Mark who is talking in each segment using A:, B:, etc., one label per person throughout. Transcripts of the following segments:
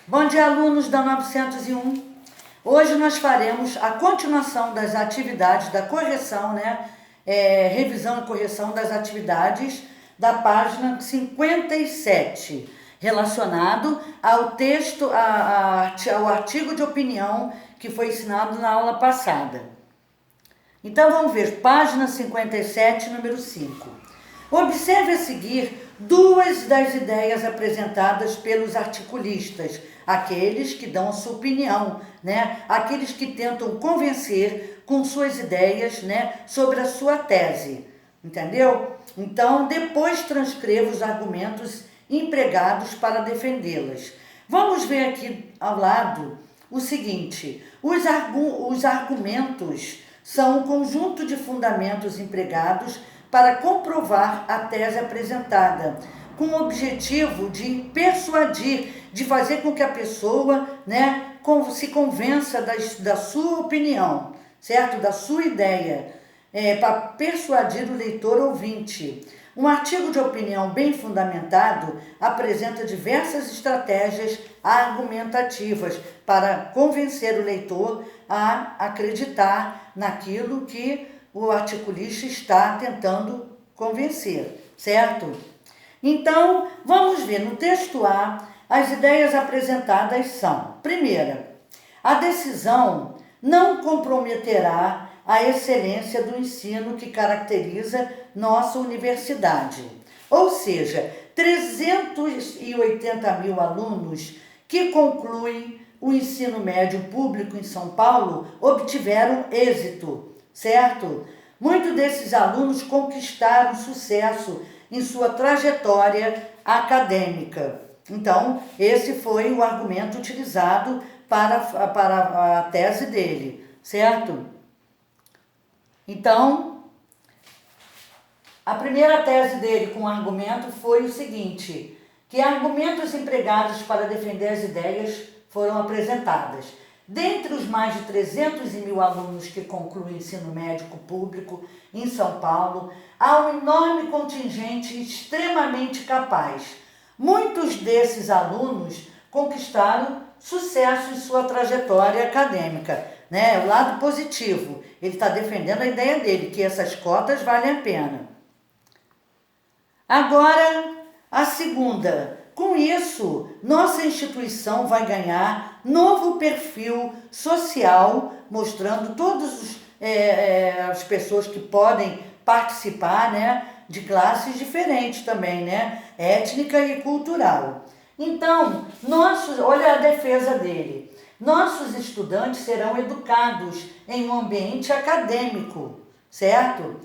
A: Bom dia, alunos da 901. Hoje nós faremos a continuação das atividades da correção, revisão e correção das atividades da página 57, relacionado ao texto, ao artigo de opinião que foi ensinado na aula passada. Então vamos ver, página 57, número 5. Observe a seguir duas das ideias apresentadas pelos articulistas, aqueles que dão a sua opinião, aqueles que tentam convencer com suas ideias, sobre a sua tese, entendeu? Então, depois transcreva os argumentos empregados para defendê-las. Vamos ver aqui ao lado o seguinte: os argumentos são um conjunto de fundamentos empregados para comprovar a tese apresentada, com o objetivo de persuadir, de fazer com que a pessoa, se convença da sua opinião, certo? Da sua ideia, para persuadir o leitor ouvinte. Um artigo de opinião bem fundamentado apresenta diversas estratégias argumentativas para convencer o leitor a acreditar naquilo que o articulista está tentando convencer, certo? Então, vamos ver, no texto A, as ideias apresentadas são: primeira, a decisão não comprometerá a excelência do ensino que caracteriza nossa universidade. Ou seja, 380 mil alunos que concluem o ensino médio público em São Paulo obtiveram êxito, certo? Muitos desses alunos conquistaram sucesso em sua trajetória acadêmica. Então, esse foi o argumento utilizado para a tese dele, certo? Então, a primeira tese dele com argumento foi o seguinte: que argumentos empregados para defender as ideias foram apresentadas. Dentre os mais de 300 mil alunos que concluem o ensino médico público em São Paulo, há um enorme contingente extremamente capaz. Muitos desses alunos conquistaram sucesso em sua trajetória acadêmica, O lado positivo, ele está defendendo a ideia dele, que essas cotas valem a pena. Agora, a segunda: com isso, nossa instituição vai ganhar novo perfil social, mostrando todas as pessoas que podem participar, de classes diferentes também, étnica e cultural. Então, olha a defesa dele: nossos estudantes serão educados em um ambiente acadêmico, certo?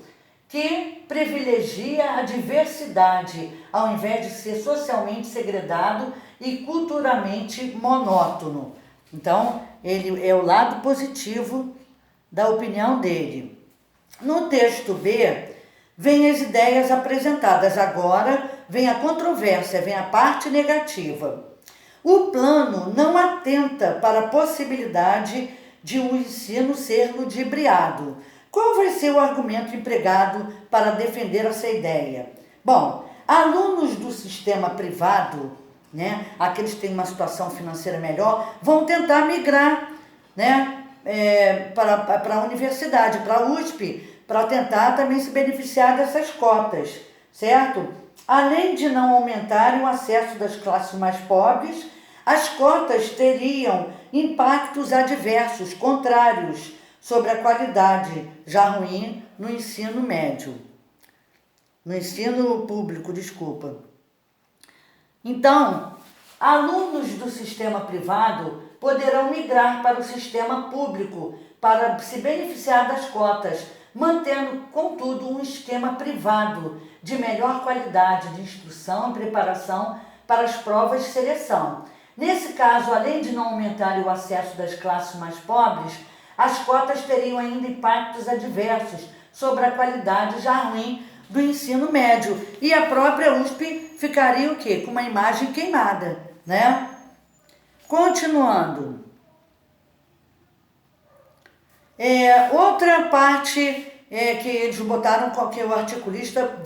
A: Que privilegia a diversidade, ao invés de ser socialmente segregado e culturalmente monótono. Então, ele é o lado positivo da opinião dele. No texto B, vem as ideias apresentadas. Agora vem a controvérsia, vem a parte negativa. O plano não atenta para a possibilidade de o ensino ser ludibriado. Qual vai ser o argumento empregado para defender essa ideia? Bom, alunos do sistema privado, aqueles que têm uma situação financeira melhor, vão tentar migrar, para a universidade, para a USP, para tentar também se beneficiar dessas cotas, certo? Além de não aumentarem o acesso das classes mais pobres, as cotas teriam impactos adversos, contrários, sobre a qualidade já ruim no ensino médio. No ensino público, desculpa. Então, alunos do sistema privado poderão migrar para o sistema público para se beneficiar das cotas, mantendo, contudo, um esquema privado de melhor qualidade de instrução e preparação para as provas de seleção. Nesse caso, além de não aumentar o acesso das classes mais pobres, as cotas teriam ainda impactos adversos sobre a qualidade já ruim do ensino médio. E a própria USP ficaria o quê? Com uma imagem queimada, Continuando. Outra parte que eles botaram, que o articulista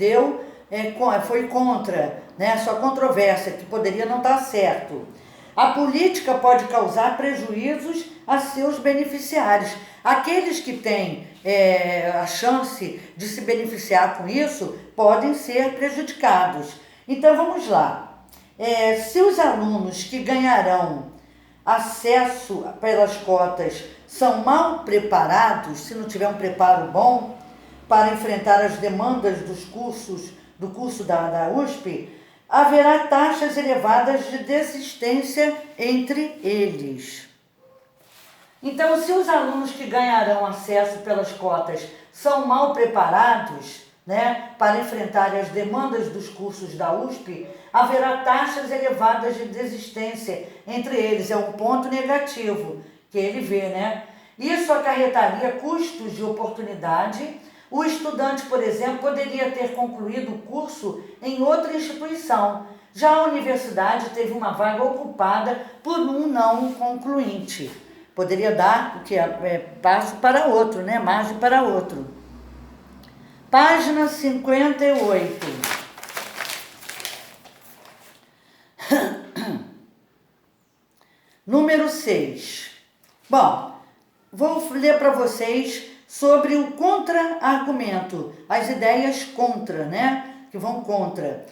A: foi contra, sua controvérsia, que poderia não estar certo. A política pode causar prejuízos a seus beneficiários. Aqueles que têm a chance de se beneficiar com isso podem ser prejudicados. Então vamos lá. Se os alunos que ganharão acesso pelas cotas são mal preparados, se não tiver um preparo bom para enfrentar as demandas do curso da USP, haverá taxas elevadas de desistência entre eles. Então, se os alunos que ganharão acesso pelas cotas são mal preparados, né, para enfrentar as demandas dos cursos da USP, haverá taxas elevadas de desistência entre eles. É um ponto negativo que ele vê, né? Isso acarretaria custos de oportunidade. O estudante, por exemplo, poderia ter concluído o curso em outra instituição. Já a universidade teve uma vaga ocupada por um não concluinte. Poderia dar o que passo para outro, né? Margem para outro. Página 58. Número 6. Bom, vou ler para vocês sobre o contra-argumento, as ideias contra, né? Que vão contra.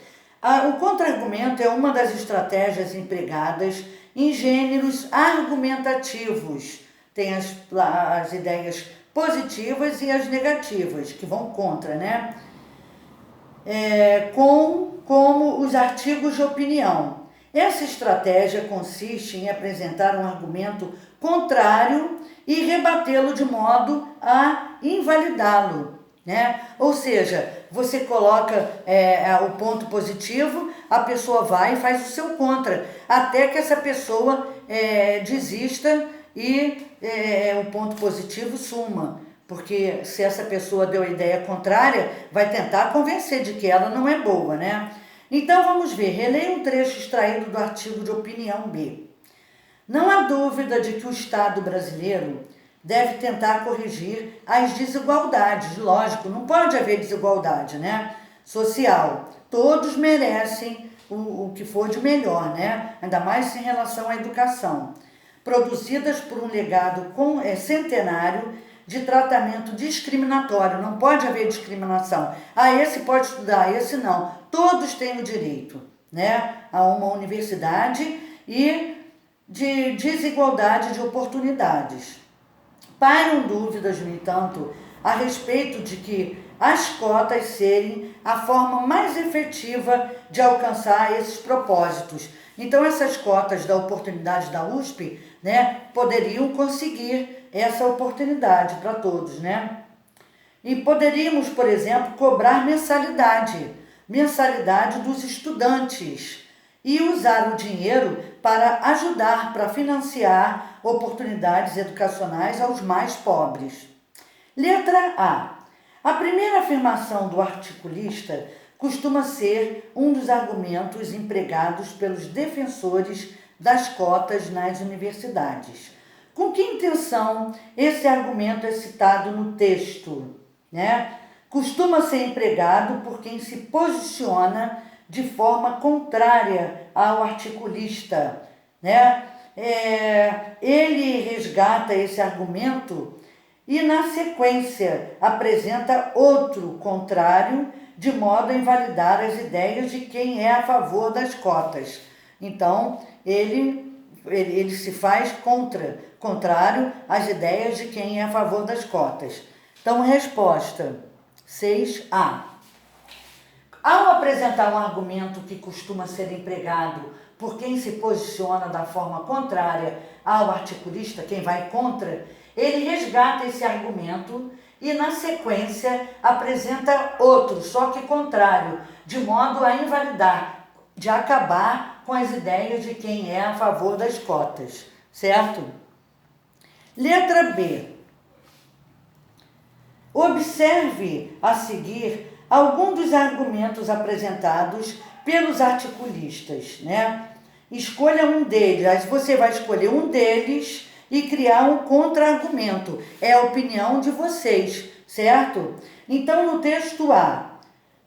A: O contra-argumento é uma das estratégias empregadas em gêneros argumentativos. Tem as ideias positivas e as negativas, que vão contra, né? Como os artigos de opinião. Essa estratégia consiste em apresentar um argumento contrário e rebatê-lo de modo a invalidá-lo, né? Ou seja, você coloca o ponto positivo, a pessoa vai e faz o seu contra, até que essa pessoa desista e o ponto positivo suma. Porque se essa pessoa deu a ideia contrária, vai tentar convencer de que ela não é boa, né? Então vamos ver, releia um trecho extraído do artigo de opinião B. Não há dúvida de que o Estado brasileiro deve tentar corrigir as desigualdades. Lógico, não pode haver desigualdade, né? Social. Todos merecem o que for de melhor, né? Ainda mais em relação à educação. Produzidas por um legado centenário de tratamento discriminatório. Não pode haver discriminação. Esse pode estudar, esse não. Todos têm o direito, né, a uma universidade e de desigualdade de oportunidades. Pairam dúvidas, no entanto, a respeito de que as cotas serem a forma mais efetiva de alcançar esses propósitos. Então, essas cotas da oportunidade da USP, né, poderiam conseguir essa oportunidade para todos, né? E poderíamos, por exemplo, cobrar mensalidade dos estudantes e usar o dinheiro para ajudar, para financiar oportunidades educacionais aos mais pobres. Letra A. A primeira afirmação do articulista costuma ser um dos argumentos empregados pelos defensores das cotas nas universidades. Com que intenção esse argumento é citado no texto, né? Costuma ser empregado por quem se posiciona de forma contrária ao articulista, né? Ele resgata esse argumento e, na sequência, apresenta outro contrário, de modo a invalidar as ideias de quem é a favor das cotas. Então, ele se faz contrário às ideias de quem é a favor das cotas. Então, resposta 6A. Ao apresentar um argumento que costuma ser empregado por quem se posiciona da forma contrária ao articulista, quem vai contra, ele resgata esse argumento e, na sequência, apresenta outro, só que contrário, de modo a invalidar, de acabar com as ideias de quem é a favor das cotas, certo? Letra B. Observe a seguir algum dos argumentos apresentados pelos articulistas, né? Escolha um deles, você vai escolher um deles e criar um contra-argumento. É a opinião de vocês, certo? Então, no texto A,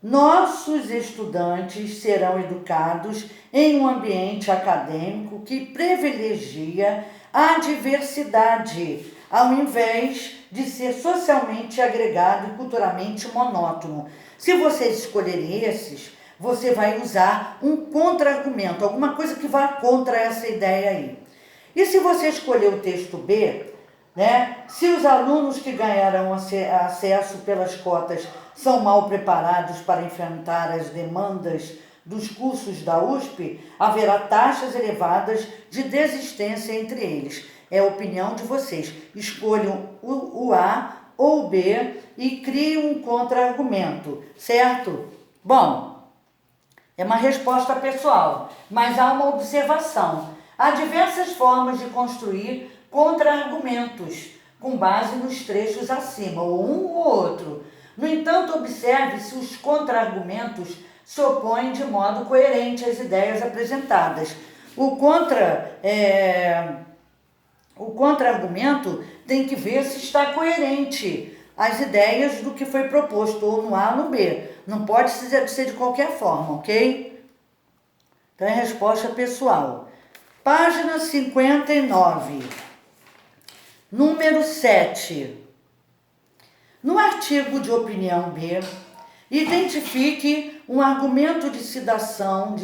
A: nossos estudantes serão educados em um ambiente acadêmico que privilegia a diversidade, ao invés de ser socialmente agregado e culturalmente monótono. Se vocês escolherem esses, você vai usar um contra-argumento, alguma coisa que vá contra essa ideia aí. E se você escolher o texto B, né, se os alunos que ganharão acesso pelas cotas são mal preparados para enfrentar as demandas dos cursos da USP, haverá taxas elevadas de desistência entre eles. É a opinião de vocês. Escolham o A ou o B e criem um contra-argumento, certo? Bom, é uma resposta pessoal, mas há uma observação. Há diversas formas de construir contra-argumentos, com base nos trechos acima, ou um ou outro. No entanto, observe se os contra-argumentos se opõem de modo coerente às ideias apresentadas. O contra-argumento tem que ver se está coerente às ideias do que foi proposto, ou no A ou no B. Não pode ser de qualquer forma, ok? Então é resposta pessoal. Página 59. Número 7. No artigo de opinião B, identifique um argumento de citação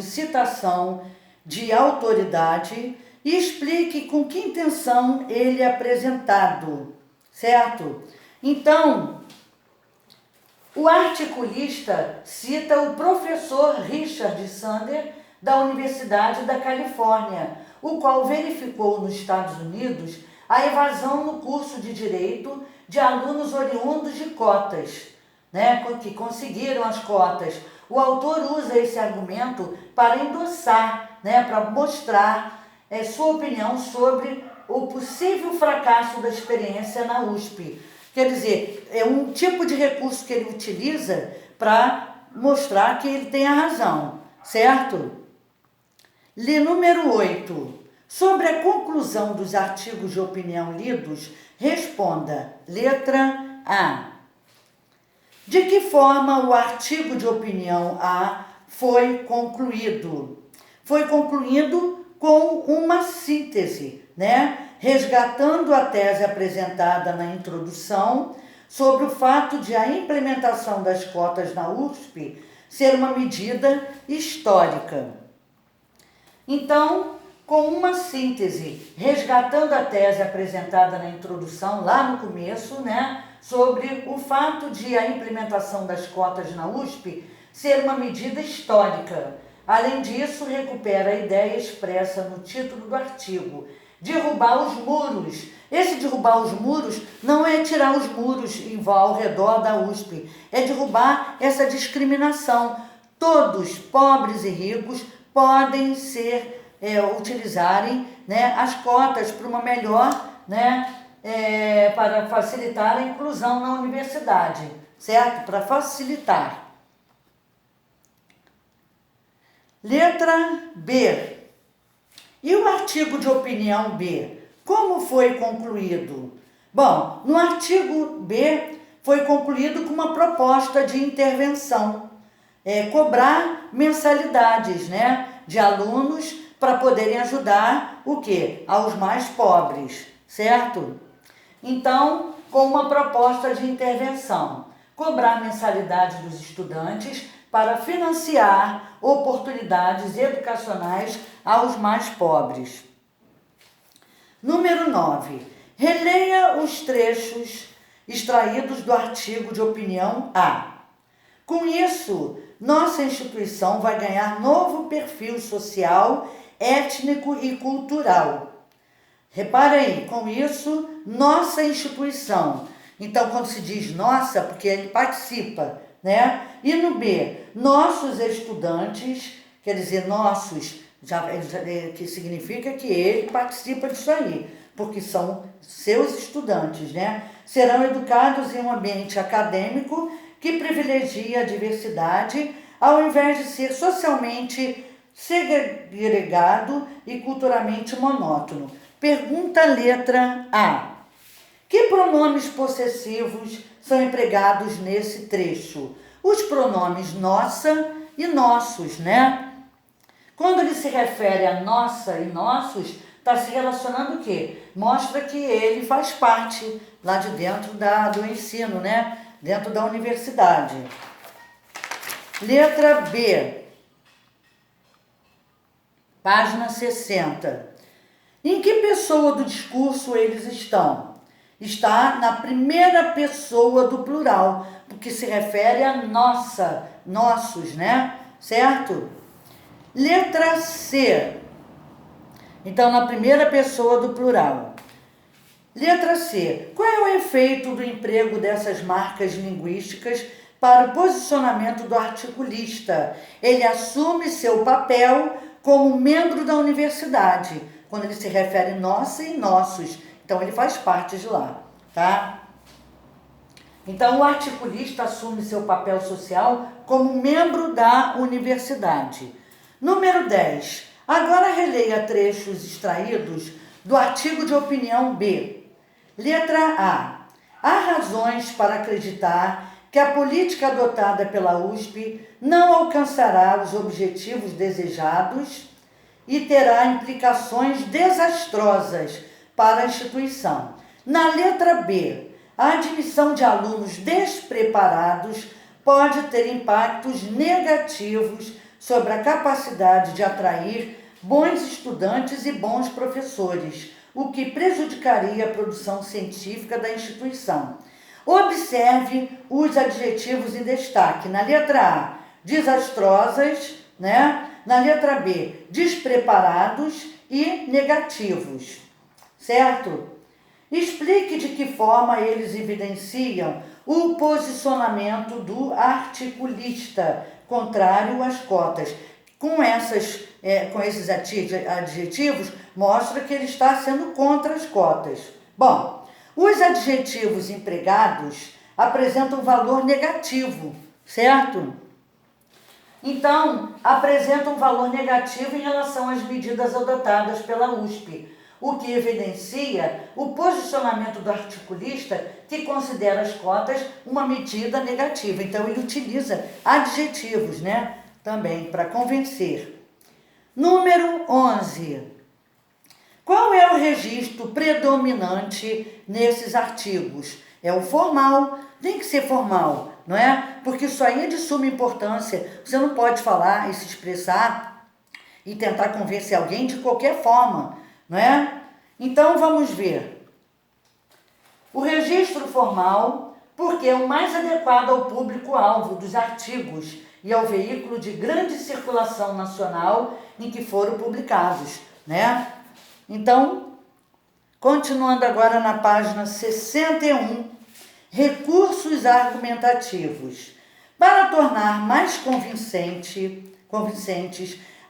A: de autoridade e explique com que intenção ele é apresentado, certo? Então, o articulista cita o professor Richard Sander, da Universidade da Califórnia, o qual verificou nos Estados Unidos a evasão no curso de Direito de alunos oriundos de cotas, né, que conseguiram as cotas. O autor usa esse argumento para endossar, né, para mostrar sua opinião sobre o possível fracasso da experiência na USP. Quer dizer, é um tipo de recurso que ele utiliza para mostrar que ele tem a razão, certo? Número 8. Sobre a conclusão dos artigos de opinião lidos, responda. Letra A. De que forma o artigo de opinião A foi concluído? Foi concluído com uma síntese, né? Resgatando a tese apresentada na introdução sobre o fato de a implementação das cotas na USP ser uma medida histórica. Então, com uma síntese, resgatando a tese apresentada na introdução, lá no começo, né, sobre o fato de a implementação das cotas na USP ser uma medida histórica. Além disso, recupera a ideia expressa no título do artigo, derrubar os muros. Esse derrubar os muros não é tirar os muros ao redor da USP, é derrubar essa discriminação. Todos, pobres e ricos, podem utilizarem, né, as cotas para uma melhor, né, para facilitar a inclusão na universidade, certo? Para facilitar. Letra B. E o artigo de opinião B? Como foi concluído? Bom, no artigo B foi concluído com uma proposta de intervenção, cobrar mensalidades, né, de alunos para poderem ajudar o quê? Aos mais pobres, certo? Então, com uma proposta de intervenção, cobrar mensalidade dos estudantes para financiar oportunidades educacionais aos mais pobres. Número 9. Releia os trechos extraídos do artigo de opinião A. Com isso, nossa instituição vai ganhar novo perfil social, étnico e cultural. Repara aí, com isso, nossa instituição. Então, quando se diz nossa, porque ele participa, né? E no B, nossos estudantes, quer dizer, nossos, que significa que ele participa disso aí, porque são seus estudantes, né? Serão educados em um ambiente acadêmico que privilegia a diversidade, ao invés de ser socialmente segregado e culturalmente monótono. Pergunta letra A. Que pronomes possessivos são empregados nesse trecho? os pronomes nossa e nossos, né? Quando ele se refere a nossa e nossos, está se relacionando o quê? Mostra que ele faz parte lá de dentro do ensino, né? Dentro da universidade. Letra B, página 60. Em que pessoa do discurso eles estão? Está na primeira pessoa do plural, porque se refere a nossa, nossos, né? Certo? Letra C. Então, na primeira pessoa do plural. Letra C. Qual é o efeito do emprego dessas marcas linguísticas para o posicionamento do articulista? Ele assume seu papel como membro da universidade, quando ele se refere nossa e nossos. Então, ele faz parte de lá, tá? Então, o articulista assume seu papel social como membro da universidade. Número 10. Agora releia trechos extraídos do artigo de opinião B. Letra A. Há razões para acreditar que a política adotada pela USP não alcançará os objetivos desejados e terá implicações desastrosas para a instituição. Na letra B, a admissão de alunos despreparados pode ter impactos negativos sobre a capacidade de atrair bons estudantes e bons professores, o que prejudicaria a produção científica da instituição. Observe os adjetivos em destaque. Na letra A, desastrosas, né? Na letra B, despreparados e negativos, certo? Explique de que forma eles evidenciam o posicionamento do articulista contrário às cotas. Com esses adjetivos, mostra que ele está sendo contra as cotas. Bom, os adjetivos empregados apresentam valor negativo, certo? Então, apresentam um valor negativo em relação às medidas adotadas pela USP, o que evidencia o posicionamento do articulista que considera as cotas uma medida negativa. Então, ele utiliza adjetivos, né? Também para convencer. Número 11. Qual é o registro predominante nesses artigos? É o formal, tem que ser formal, não é? Porque isso aí é de suma importância. Você não pode falar e se expressar e tentar convencer alguém de qualquer forma, não é? Então, vamos ver. O registro formal, porque é o mais adequado ao público-alvo dos artigos e ao veículo de grande circulação nacional em que foram publicados, né? Então, continuando agora na página 61, recursos argumentativos. Para tornar mais convincentes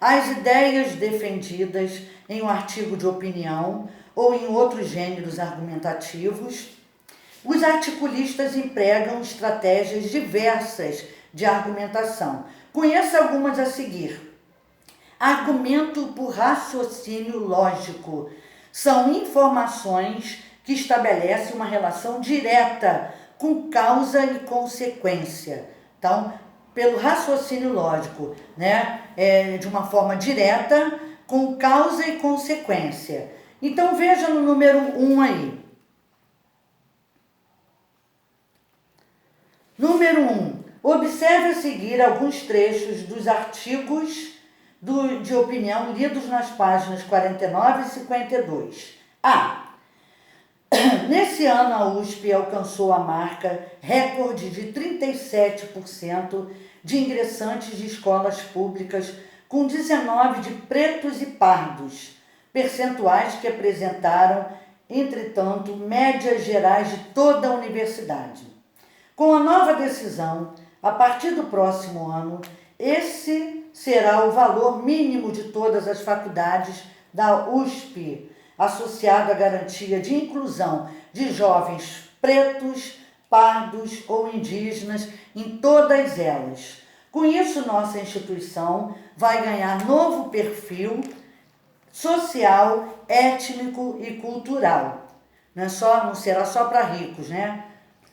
A: as ideias defendidas em um artigo de opinião ou em outros gêneros argumentativos, os articulistas empregam estratégias diversas de argumentação. Conheça algumas a seguir. Argumento por raciocínio lógico. São informações que estabelecem uma relação direta com causa e consequência. Então, pelo raciocínio lógico, né? De uma forma direta, com causa e consequência. Então, veja no número 1 aí. Número 1. Observe a seguir alguns trechos dos artigos de opinião lidos nas páginas 49 e 52. A. Nesse ano, a USP alcançou a marca recorde de 37% de ingressantes de escolas públicas, com 19% de pretos e pardos, percentuais que apresentaram, entretanto, médias gerais de toda a universidade. Com a nova decisão, a partir do próximo ano, esse será o valor mínimo de todas as faculdades da USP, associado à garantia de inclusão de jovens pretos, pardos ou indígenas em todas elas. Com isso, nossa instituição vai ganhar novo perfil social, étnico e cultural. Não será só para ricos, né?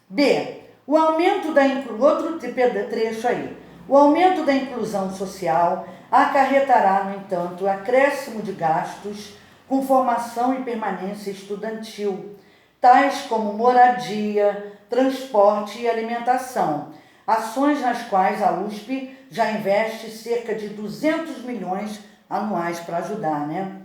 A: B. O aumento da outro trecho aí. O aumento da inclusão social acarretará, no entanto, acréscimo de gastos com formação e permanência estudantil, tais como moradia, transporte e alimentação, ações nas quais a USP já investe cerca de 200 milhões anuais para ajudar, né?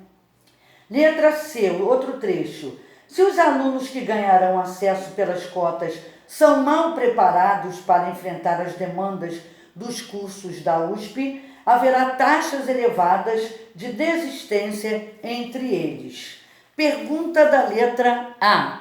A: Letra C, outro trecho. Se os alunos que ganharão acesso pelas cotas são mal preparados para enfrentar as demandas dos cursos da USP, haverá taxas elevadas de desistência entre eles. Pergunta da letra A.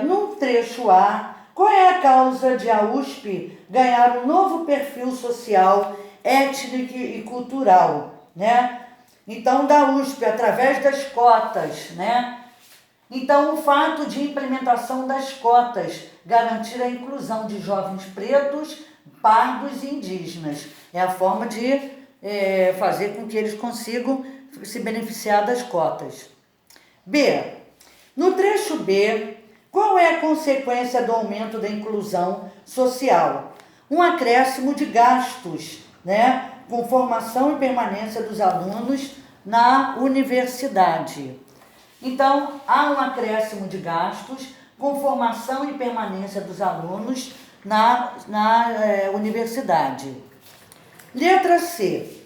A: No trecho A, qual é a causa de a USP ganhar um novo perfil social, étnico e cultural, né? Então, da USP, através das cotas, né? Então, o fato de implementação das cotas garantir a inclusão de jovens pretos, pardos e indígenas. É a forma de fazer com que eles consigam se beneficiar das cotas. B. No trecho B, qual é a consequência do aumento da inclusão social? Um acréscimo de gastos, né, com formação e permanência dos alunos na universidade. Então, há um acréscimo de gastos com formação e permanência dos alunos na universidade. Letra C.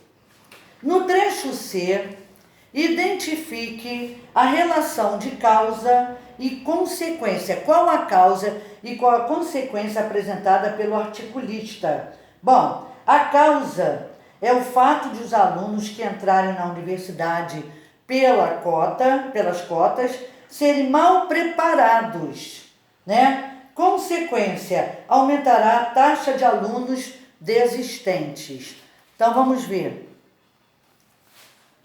A: No trecho C, identifique a relação de causa e consequência. Qual a causa e qual a consequência apresentada pelo articulista? Bom, a causa é o fato de os alunos que entrarem na universidade pelas cotas, serem mal preparados, né? Consequência, aumentará a taxa de alunos desistentes. Então, vamos ver.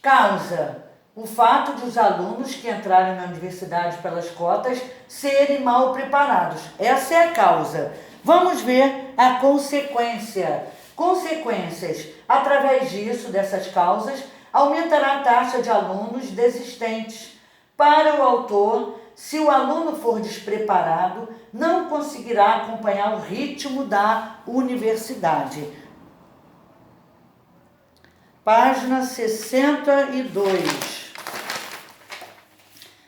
A: Causa, o fato de os alunos que entrarem na universidade pelas cotas serem mal preparados. Essa é a causa. Vamos ver a consequência. Consequências, através disso, dessas causas, aumentará a taxa de alunos desistentes. Para o autor, se o aluno for despreparado, não conseguirá acompanhar o ritmo da universidade. Página 62.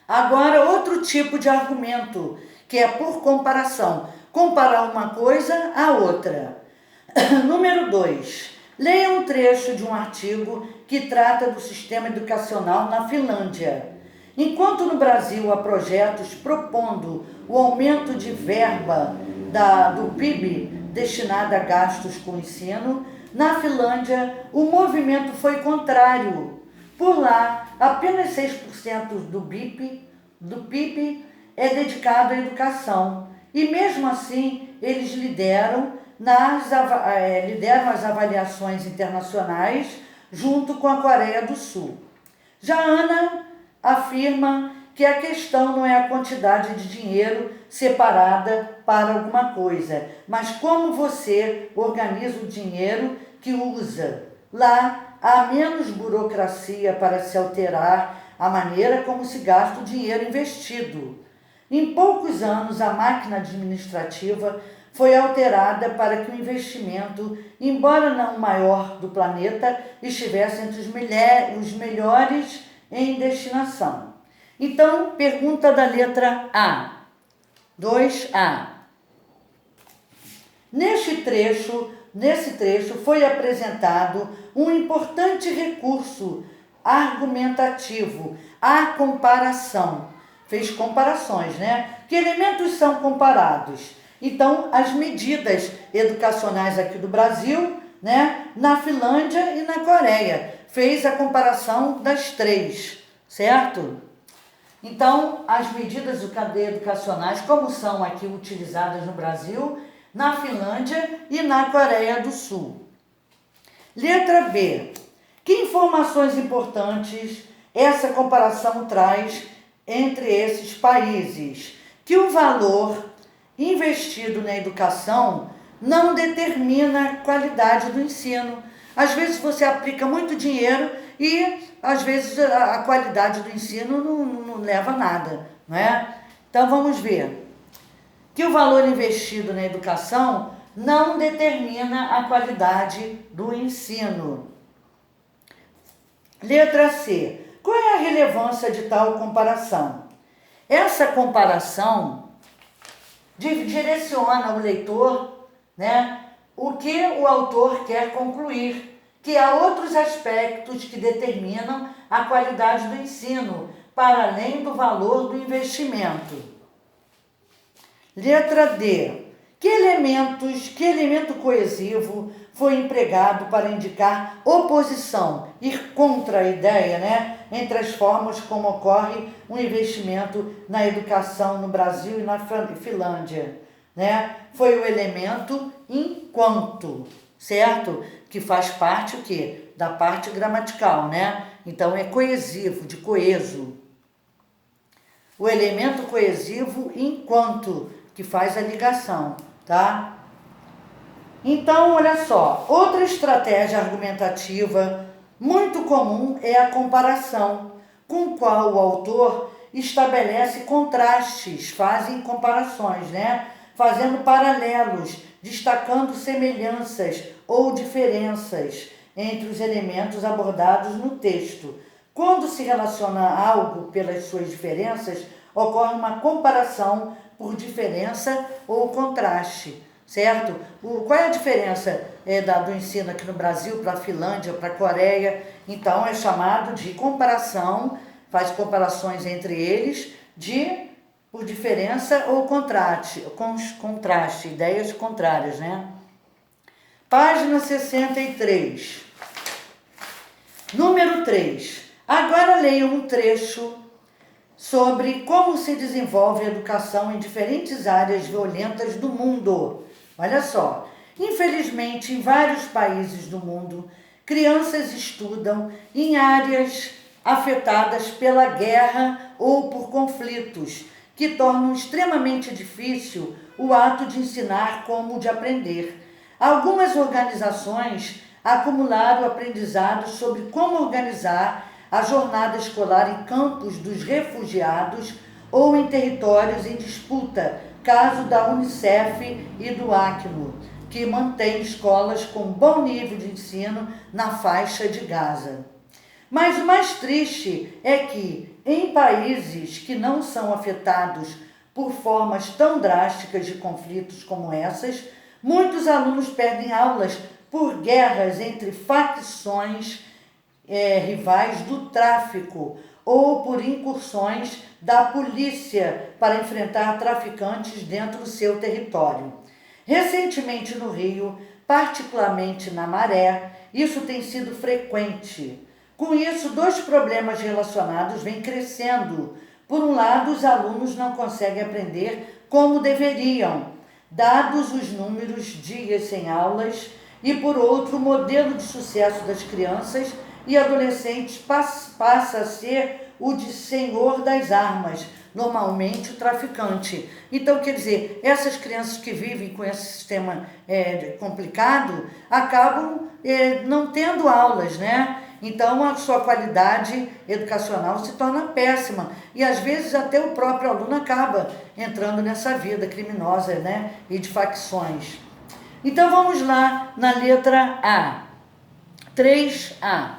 A: Agora, outro tipo de argumento, que é por comparação. Comparar uma coisa à outra. Número 2. Leia um trecho de um artigo que trata do sistema educacional na Finlândia. Enquanto no Brasil há projetos propondo o aumento de verba do PIB destinada a gastos com ensino, na Finlândia o movimento foi contrário. Por lá, apenas 6% do PIB é dedicado à educação. E mesmo assim, eles lideram as avaliações internacionais junto com a Coreia do Sul. Já Ana afirma que a questão não é a quantidade de dinheiro separada para alguma coisa, mas como você organiza o dinheiro que usa. Lá há menos burocracia para se alterar a maneira como se gasta o dinheiro investido. Em poucos anos, a máquina administrativa foi alterada para que o investimento, embora não o maior do planeta, estivesse entre os melhores em destinação. Então, pergunta da letra A. 2A. Nesse trecho foi apresentado um importante recurso argumentativo, a comparação. Fez comparações, né? Que elementos são comparados? Então, as medidas educacionais aqui do Brasil, né? Na Finlândia e na Coreia. Fez a comparação das três, certo? Então, as medidas educacionais, como são aqui utilizadas no Brasil, na Finlândia e na Coreia do Sul. Letra B. Que informações importantes essa comparação traz entre esses países? Que o valor investido na educação não determina a qualidade do ensino. Às vezes você aplica muito dinheiro e às vezes a qualidade do ensino não leva a nada, não é? Então vamos ver. que o valor investido na educação não determina a qualidade do ensino. Letra C. Qual é a relevância de tal comparação? Essa comparação direciona o leitor, né, o que o autor quer concluir, que há outros aspectos que determinam a qualidade do ensino, para além do valor do investimento. Letra D. Que elemento coesivo foi empregado para indicar oposição, ir contra a ideia, né, entre as formas como ocorre um investimento na educação no Brasil e na Finlândia, né? Foi o elemento enquanto, certo? Que faz parte o quê? Da parte gramatical, né? Então é coesivo, de coeso. O elemento coesivo enquanto, que faz a ligação, tá? Então, olha só, outra estratégia argumentativa muito comum é a comparação, com qual o autor estabelece contrastes, fazem comparações, né? Fazendo paralelos, destacando semelhanças ou diferenças entre os elementos abordados no texto. Quando se relaciona algo pelas suas diferenças, ocorre uma comparação por diferença ou contraste, certo? Qual é a diferença do ensino aqui no Brasil para a Finlândia, para a Coreia? Então, é chamado de comparação, faz comparações entre eles, por diferença ou contraste, ideias contrárias, né? Página 63. Número 3. Agora leia um trecho sobre como se desenvolve a educação em diferentes áreas violentas do mundo. Olha só, infelizmente, em vários países do mundo, crianças estudam em áreas afetadas pela guerra ou por conflitos, que tornam extremamente difícil o ato de ensinar como de aprender. Algumas organizações acumularam aprendizados sobre como organizar a jornada escolar em campos dos refugiados ou em territórios em disputa, caso da Unicef e do Acno, que mantém escolas com bom nível de ensino na faixa de Gaza. Mas o mais triste é que, em países que não são afetados por formas tão drásticas de conflitos como essas, muitos alunos perdem aulas por guerras entre facções rivais do tráfico ou por incursões da polícia para enfrentar traficantes dentro do seu território. Recentemente no Rio, particularmente na Maré, isso tem sido frequente. Com isso, dois problemas relacionados vêm crescendo. Por um lado, os alunos não conseguem aprender como deveriam, dados os números dias sem aulas, e por outro, o modelo de sucesso das crianças e adolescentes passa a ser o de senhor das armas, normalmente o traficante. Então, quer dizer, essas crianças que vivem com esse sistema complicado acabam não tendo aulas, né? Então, a sua qualidade educacional se torna péssima e, às vezes, até o próprio aluno acaba entrando nessa vida criminosa, né? E de facções. Então, vamos lá na letra A. 3A.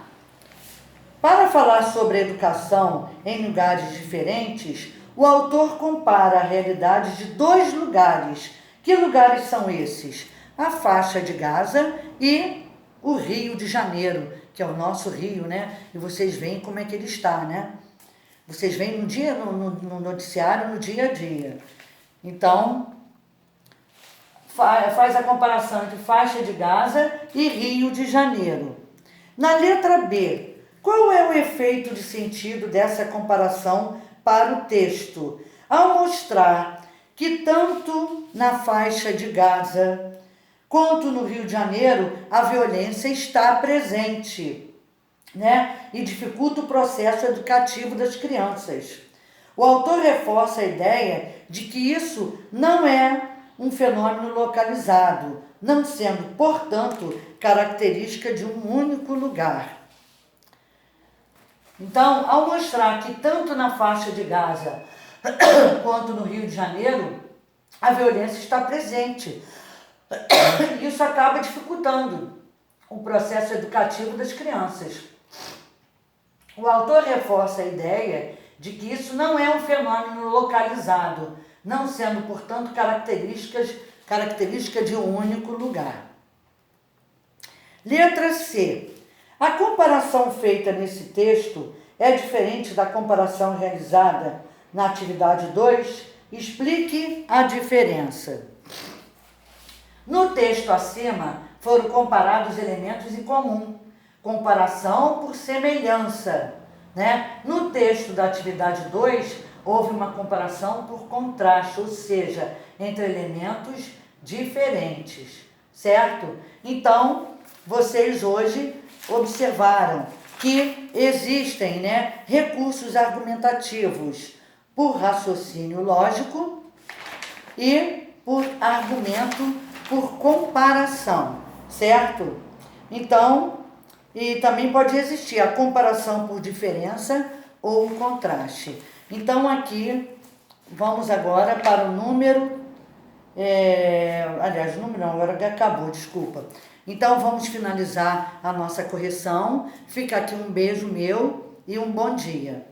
A: Para falar sobre a educação em lugares diferentes, o autor compara a realidade de dois lugares. Que lugares são esses? A faixa de Gaza e o Rio de Janeiro, que é o nosso Rio, né? E vocês veem como é que ele está, né? Vocês veem no noticiário, no dia a dia. Então, faz a comparação entre faixa de Gaza e Rio de Janeiro. Na letra B, qual é o efeito de sentido dessa comparação para o texto? Ao mostrar que tanto na faixa de Gaza quanto no Rio de Janeiro a violência está presente, né? E dificulta o processo educativo das crianças. O autor reforça a ideia de que isso não é um fenômeno localizado, não sendo, portanto, característica de um único lugar. Então, ao mostrar que tanto na faixa de Gaza quanto no Rio de Janeiro a violência está presente. Isso acaba dificultando o processo educativo das crianças. O autor reforça a ideia de que isso não é um fenômeno localizado, não sendo, portanto, característica de um único lugar. Letra C. A comparação feita nesse texto é diferente da comparação realizada na atividade 2? Explique a diferença. No texto acima, foram comparados elementos em comum. Comparação por semelhança, né? No texto da atividade 2, houve uma comparação por contraste, ou seja, entre elementos diferentes, certo? Então, vocês hoje observaram que existem, né, recursos argumentativos por raciocínio lógico e por argumento por comparação, certo? Então, e também pode existir a comparação por diferença ou contraste. Então, aqui, vamos agora para o número... aliás, o número não, agora acabou, desculpa. Então, vamos finalizar a nossa correção. Fica aqui um beijo meu e um bom dia.